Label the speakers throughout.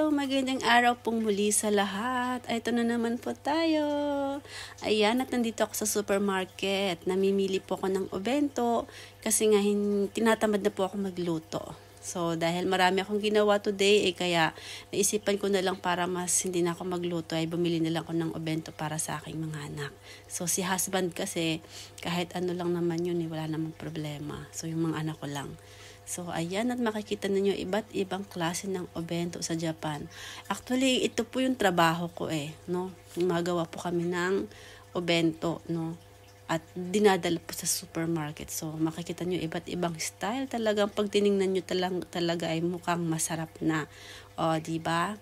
Speaker 1: Hello! Magandang araw pong muli sa lahat. Ito na naman po tayo. Ayan, at nandito ako sa supermarket. Namimili po ako ng obento kasi nga tinatamad na po ako magluto. So, dahil marami akong ginawa today, kaya naisipan ko na lang para mas hindi na ako magluto, ay bumili na lang ako ng obento para sa aking mga anak. So, si husband kasi, kahit ano lang naman yun, wala namang problema. So, yung mga anak ko lang. So, ayan, at makikita ninyo iba't ibang klase ng obento sa Japan. Actually, ito po yung trabaho ko no? Gumagawa po kami ng obento, no? At dinadala po sa supermarket. So, makikita nyo iba't ibang style. Talagang pag tinignan nyo talaga ay mukhang masarap na. O, diba?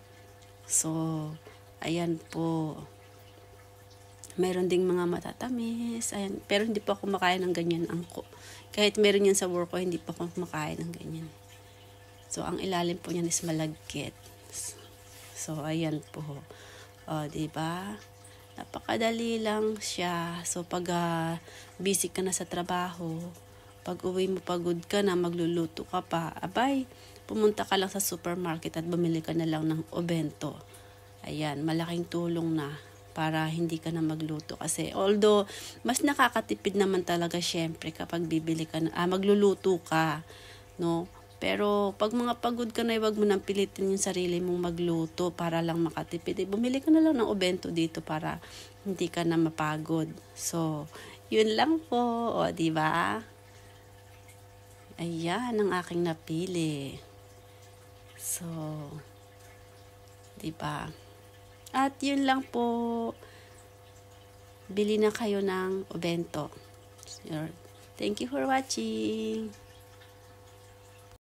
Speaker 1: So, ayan po. Meron ding mga matatamis. Ayan. Pero hindi po ako makain ng ganyan angko. Kahit meron yan sa work ko, hindi po ako makain ng ganyan. So, ang ilalim po niyan is malagkit. So, ayan po. O, diba? Napakadali lang siya. So, pag busy ka na sa trabaho, pag uwi mo pagod ka na, magluluto ka pa, abay, pumunta ka lang sa supermarket at bumili ka na lang ng obento. Ayan, malaking tulong na para hindi ka na magluto. Kasi although, mas nakakatipid naman talaga syempre kapag bibili ka na, magluluto ka, no? Pero pag mga pagod ka na, wag mo nang pilitin yung sarili mong magluto para lang makatipid. Bumili ka na lang ng obento dito para hindi ka na mapagod. So, yun lang po. O, diba? Ayan ang aking napili. So, diba? At yun lang po, bili na kayo ng obento. Thank you for watching.